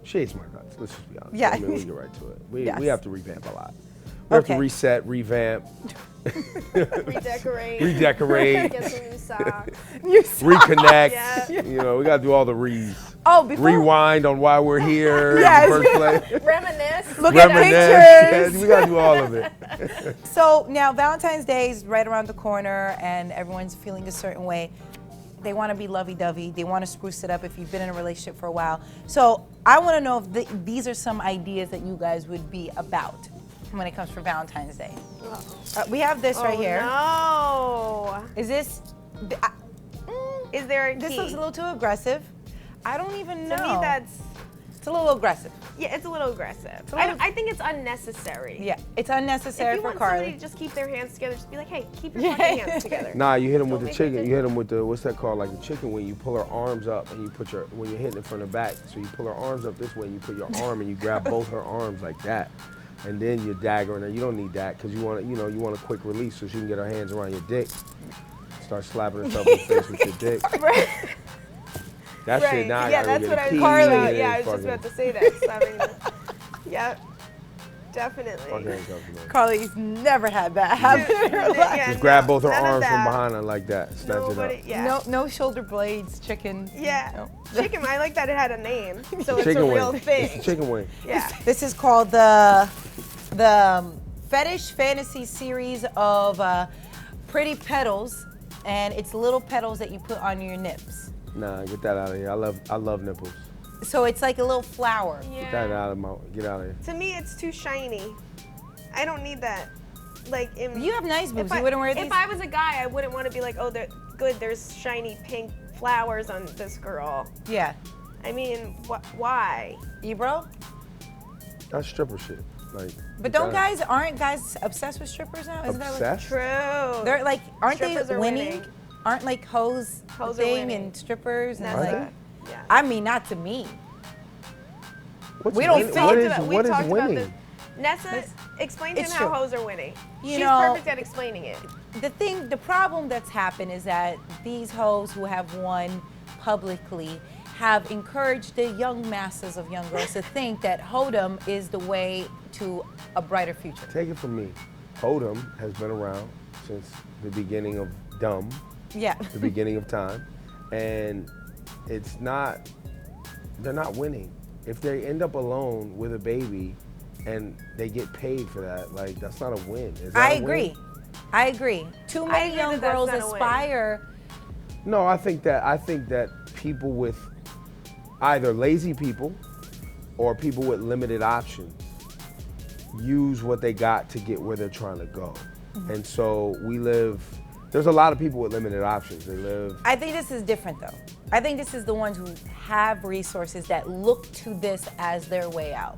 She hates my guts, let's just be honest. Yeah. I mean, we get right to it. Yes. We have to revamp a lot. We have to Okay. reset, revamp, Redecorate. Redecorate. Get some new socks. reconnect. Yeah. You know, we got to do all the re's. Oh, before Rewind on why we're here Yes. in the first place. Reminisce. Look at Reminisce. pictures. Yeah, we got to do all of it. So now Valentine's Day is right around the corner, and everyone's feeling a certain way. they want to be lovey-dovey. They want to spruce it up if you've been in a relationship for a while. So I want to know if these are some ideas that you guys would be about when it comes for Valentine's Day. We have this right here. No. Is this? Is there a This key? looks a little too aggressive. I don't even know. To me, that's It's a little aggressive. yeah, it's a little aggressive. a little- I think it's unnecessary. Yeah, it's If unnecessary you for want Carly. somebody to just keep their hands together, just be like, hey, keep your fucking hands together. Nah, you hit them with Don't the make chicken. it You hit them with the, what's that called? Like the chicken wing. You pull her arms up and you put your, when you're hitting it from the back, so you pull her arms up this way and you put your arm and you grab both her arms like that. And then you dagger in her. You don't need that because you want to, you want a quick release so she can get her hands around your dick. Start slapping herself in the face with your dick. Right. That shit now Yeah, I gotta that's get what a I was key talking and about. Yeah, I was just fucking- about to say that. Slapping the, yeah, definitely. fucking handcuffs, man. Carly's never had that happen in her life. Yeah, Just grab no, both her none of arms from that. behind her like that. Snatch Nobody, it up. yeah. No shoulder blades, chicken. Yeah. No. Chicken, I like that it had a name. So it's Chicken a real wing. thing. It's a chicken wing. Yeah. This is called the Fetish Fantasy series of pretty petals, and it's little petals that you put on your nips. Nah, get that out of here. I love nipples. So it's like a little flower. Get that Yeah. out of my. Get out of here. To me, it's too shiny. I don't need that. Like, You have nice boobs. if You wouldn't wear these? If I was a guy, I wouldn't want to be like, oh, they're good. There's shiny pink flowers on this girl. Yeah. I mean, why? Ebro? That's stripper shit. Like. But aren't guys obsessed with strippers now? Isn't that like, Obsessed? True. they're like, aren't Strippers they are winning? winning. Aren't like hoes a Hoes are thing winning. and strippers and That's like, a- yeah. I mean, not to me. What's We don't winning? fit What into is that. We what is talked about winning? this. Nessa, That's- explain to him it's how true. hoes are winning. You She's know- perfect at explaining it. The problem that's happened is that these hoes who have won publicly have encouraged the young masses of young girls to think that hoedom is the way to a brighter future. Take it from me. Hoedom has been around since the beginning of dumb, Yeah. the beginning of time, and they're not winning. If they end up alone with a baby and they get paid for that, like that's not a win. Is that I a win? agree. I agree. Too many agree young that that's girls not a win. aspire. No, I think that people with either lazy people or people with limited options use what they got to get where they're trying to go. And so there's a lot of people with limited options. They live I think this is different though. I think this is the ones who have resources that look to this as their way out.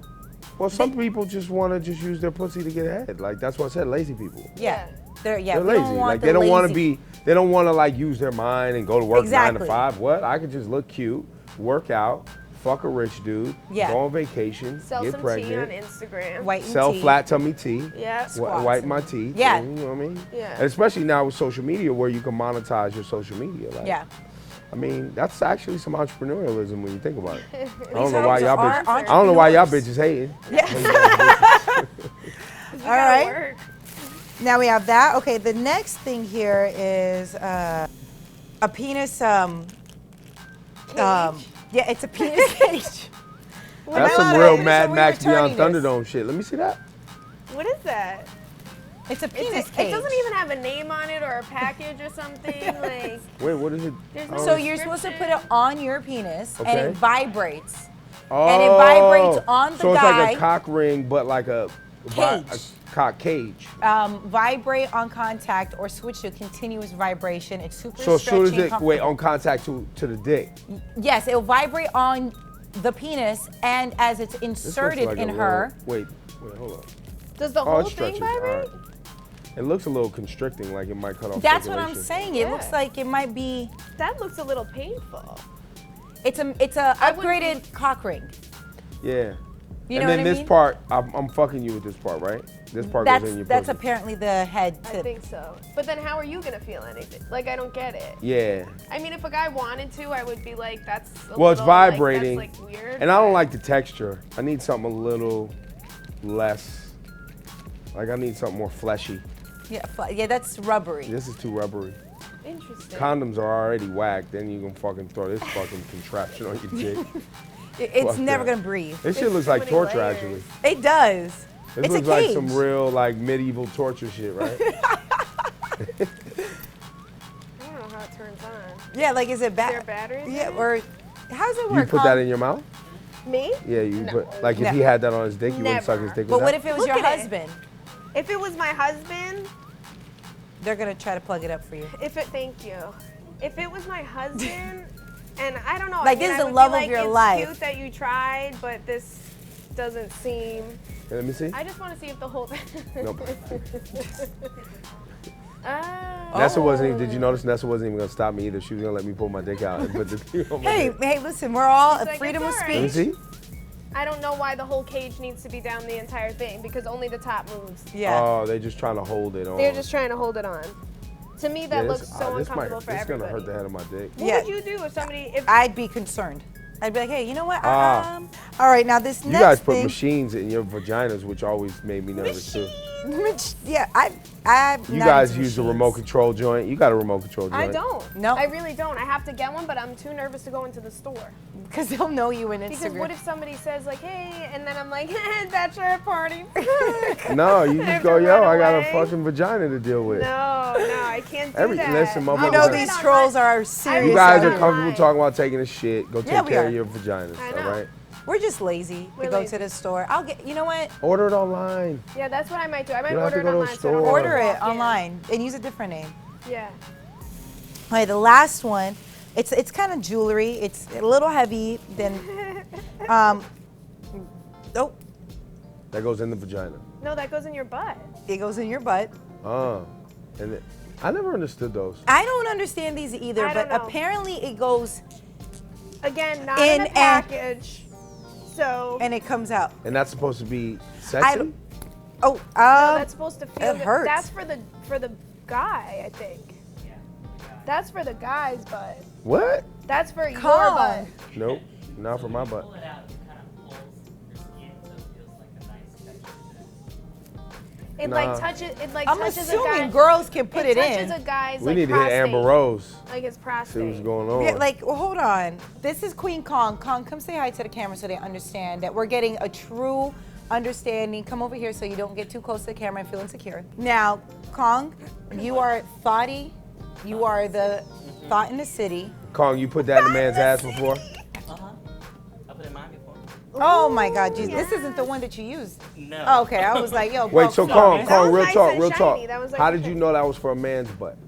well, some people just want to just use their pussy to get ahead. Like that's what I said, lazy people. Yeah. They're They're we lazy. don't want Like the they don't want to lazy- be. They don't want to like use their mind and go to work 9 Exactly. to 5. What? I could just look cute, work out, fuck a rich dude, Yeah. go on vacation, Sell get some pregnant, tea on Instagram. white and sell tea. flat tummy tea, Yeah. wipe my teeth. Yeah. You know what I mean? Yeah. And especially now with social media, where you can monetize your social media. Like, Yeah. I mean, that's actually some entrepreneurialism when you think about it. I These don't know why hoes y'all are bitches. I don't know why y'all entrepreneurs. bitches hating. You All gotta right. work. Now we have that. Okay, the next thing here is a penis. Yeah, it's a penis cage. That's I some love real it. Mad So we're Max Beyond returning this. Thunderdome shit. Let me see that. What is that? It's a penis It cage. doesn't even have a name on it or a package or something. Like, Wait, what is it? There's Oh, no- So you're supposed to put it on your penis, and Okay. it vibrates. oh, and it vibrates on the So it's guy. like a cock ring, but like a Cage. a cock cage. Vibrate on contact or switch to continuous vibration. It's super So as soon as stretchy and it wait comfortable. on contact to the dick. Yes, it'll vibrate on the penis, and as it's This looks inserted like in a her. little- wait, hold on. does the Oh, whole it thing stretches. vibrate? All right. It looks a little constricting, like it might cut off. That's what I'm circulation. saying. It Yeah. looks like it might be. That looks a little painful. It's a I wouldn't upgraded cock ring. Yeah. You and know then what I this mean? part, I'm fucking you with this part, right? This part goes in your That's pussy. apparently the head I tip. think so. But then how are you gonna feel anything? Like, I don't get it. Yeah. I mean, if a guy wanted to, I would be like, that's a Well, it's little, like, vibrating, that's, like, weird. and I don't but- like the texture. I need something a little less. Like I need something more fleshy. Yeah, that's rubbery. This is too rubbery. Interesting. Condoms are already whacked. Then you gonna fucking throw this fucking contraption on your dick. It's Fuck never that. gonna breathe. This shit It's looks so like many torture, layers. actually. It does. This It's looks a like cage. some real like medieval torture shit, right? I don't know how it turns on. Yeah, like is it There are bad? batteries Yeah, in it? or how does it You work? put that in your mouth? Me? Yeah, you No. put like if No. he had that on his dick, you wouldn't suck his Never. dick. But with what that? if it was Look your at it. husband? If it was my husband, They're gonna try to plug it up for you. thank you. If it was my husband, and I don't know, Like, I mean, this is I the would be love of like, your it's life. cute that you tried, but this doesn't seem. Hey, let me see. I just want to see if the whole. Nope. Oh. Nessa wasn't even. Did you notice Nessa wasn't even gonna stop me either? She was gonna let me pull my dick out and put the thing on my Hey, dick. hey, listen, we're all He's like, freedom "It's of all Let me speech. see. I don't know why the whole cage needs to be down the entire thing because only the top moves. Yeah. Oh, they're just trying to hold it on. They're just trying to hold it on. To me, that Yeah, looks this- so this uncomfortable for This everybody. gonna hurt the head of my dick. What Yeah. would you do if somebody? If I'd be concerned. I'd be like, hey, you know what? Ah. All right, now this You next guys put thing. machines in your vaginas, which always made me nervous too. Yeah, I'm You not guys into use the machines. remote control joint. You got a remote control joint. I don't. No. I really don't. I have to get one, but I'm too nervous to go into the store. Because they'll know you in Instagram. Because what if somebody says like, hey, and then I'm like, bachelor party. No, you I just have go, to yo, run I got a away. fucking vagina to deal with. No, I can't do that. Listen, you motherfucker, know I'll these do it trolls online. are serious. You guys do are it comfortable online. talking about taking a shit. Go Yeah, take we care are. of your vaginas, I all know. right? We're just lazy We're to go lazy. to the store. I'll get, you know what? Order it online. Yeah, that's what I might do. I might You don't have order to it go to a online. So I don't store. have to Order it walk in. online and use a different name. Yeah. All right, the last one. It's kind of jewelry. It's a little heavy. Then, oh, That goes in the vagina. No, that goes in your butt. it goes in your butt. And I never understood those. I don't understand these either, I but don't know. apparently it goes Again, not In in a and- package. So. and it comes out. And that's supposed to be I sexy? don't- Oh, no, that's supposed to feel it good. hurts. That's for the guy, I think. That's for the guy's butt. What? That's for your Come. butt. Nope, not for my butt. Pull it out, it kind of pulls your skin so it feels like a nice texture to it. It Nah. like touches. It like I'm touches a assuming guy. girls can put it touches in. a guy's We like need to prostate, hit Amber Rose. like his See prostate. what's going on. Yeah, like, well, hold on. This is Queen Kong. Kong, come say hi to the camera so they understand that we're getting a true understanding. Come over here so you don't get too close to the camera and feel insecure. Now, Kong, you are thoughty. You are the thought in the city. Kong, you put that in a man's ass before? Uh-huh. I put it in mine before. Oh my God, Jesus. This isn't the one that you used. No. Oh, okay, I was like, yo, Wait, bro, so come Kong, on. Kong, was real nice talk, and real talk. shiny. That was like How the did you thing. know that was for a man's butt?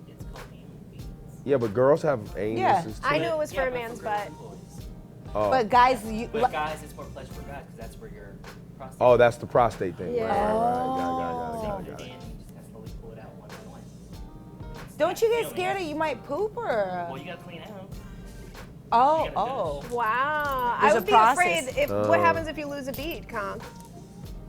It's cocaine beads. Yeah, but girls have anuses Yeah. too. I knew it was for a but man's girls butt. and boys. Oh. But guys, you, But guys, it's more pleasure for guys because that's where your prostate. Oh, that's the prostate thing. Yeah. Right, right, So right. you Got put it, it got in, it. you just kind of slowly pull it out one by one. don't you get don't scared need- that you might poop or? Well, you gotta clean out. Oh, you gotta oh. Wow. There's I a would be process. afraid if Oh. what happens if you lose a bead, Kong?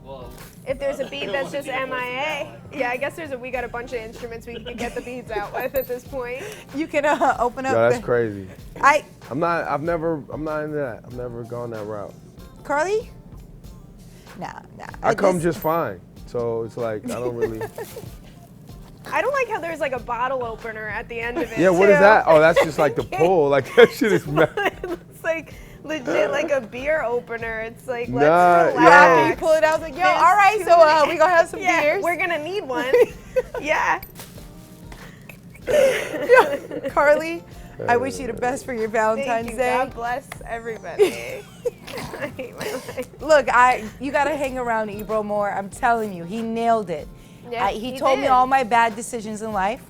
Well, If there's a bead It that's wasn't just bead, it wasn't MIA. that one. Yeah, I guess we got a bunch of instruments we can get the beads out with at this point. You can open up. Yo, that's the- crazy. I'm I'm not into that. I've never gone that route. Carly? Nah. I come just fine. So it's like, I don't really. I don't like how there's like a bottle opener at the end of it. Yeah, what too. is that? Oh, that's just like the pull. Like that shit is mad. It's like legit like a beer opener. It's like let's Nah, relax. yo. After you pull it out, I was like, yo, There's all right, too so many- we gonna have some Yeah, beers. we're gonna need one. Yeah. Carly, I wish you the best for your Valentine's Thank you. Day. God bless everybody. I hate my life. Look, you gotta hang around Ebro more. I'm telling you, he nailed it. Yeah, He he told me did. all my bad decisions in life.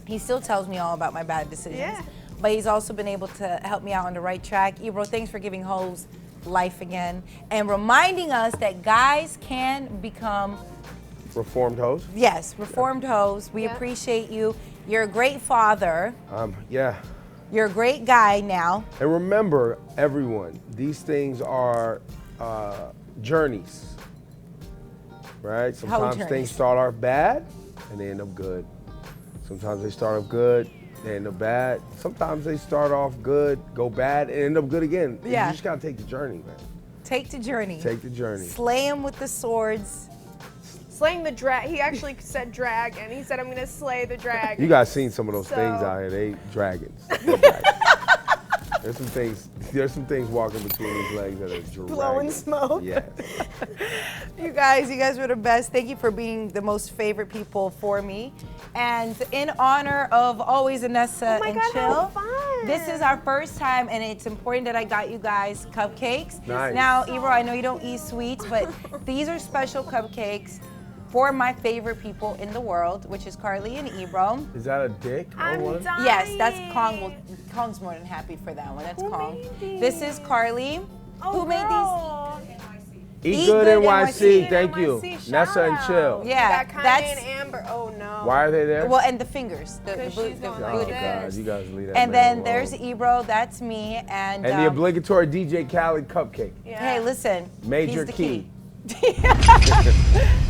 He still tells me all about my bad decisions. Yeah. But he's also been able to help me out on the right track. Ebro, thanks for giving hoes life again and reminding us that guys can become, Reformed hoes? yes, reformed hoes. We Yeah. appreciate you. You're a great father. Yeah. You're a great guy now. And remember, everyone, these things are journeys, right? Sometimes journeys? things start off bad and they end up good. Sometimes they start off good, they end up bad. Sometimes they start off good, go bad, and end up good again. Yeah. You just gotta take the journey, man. Take the journey. Take the journey. Slay him with the swords. Slaying the drag. He actually said dragon. He said, I'm going to slay the dragon. You guys seen some of those So- things out here. They dragons. They're dragons. There's some things walking between these legs that are dragons. Blowing smoke. Yes. You guys were the best. Thank you for being the most favorite people for me. And in honor of always a Nessa Oh my and God, Chill, how fun. this is our first time, and it's important that I got you guys cupcakes. Nice. Now, Ebro, I know you don't eat sweets, but these are special cupcakes for my favorite people in the world, which is Carly and Ebro. Is that a dick? I'm or what? dying. Yes, that's Kong. Well, Kong's more than happy for that one. That's Who Kong. made these? This is Carly. Oh, Who made girl. Eat Eat Good Good NYC. NYC. Thank you. NYC, Nessa and shout Chill. out. Yeah, Got Kanye that's- and Amber. Oh no. Why are they there? Well, and the fingers. The Because boot- she's the going Oh like booty this. God, fingers. you guys leave that And man then there's alone. Ebro, that's me, and the obligatory DJ Khaled cupcake. Yeah. hey, listen, Major he's the key. key.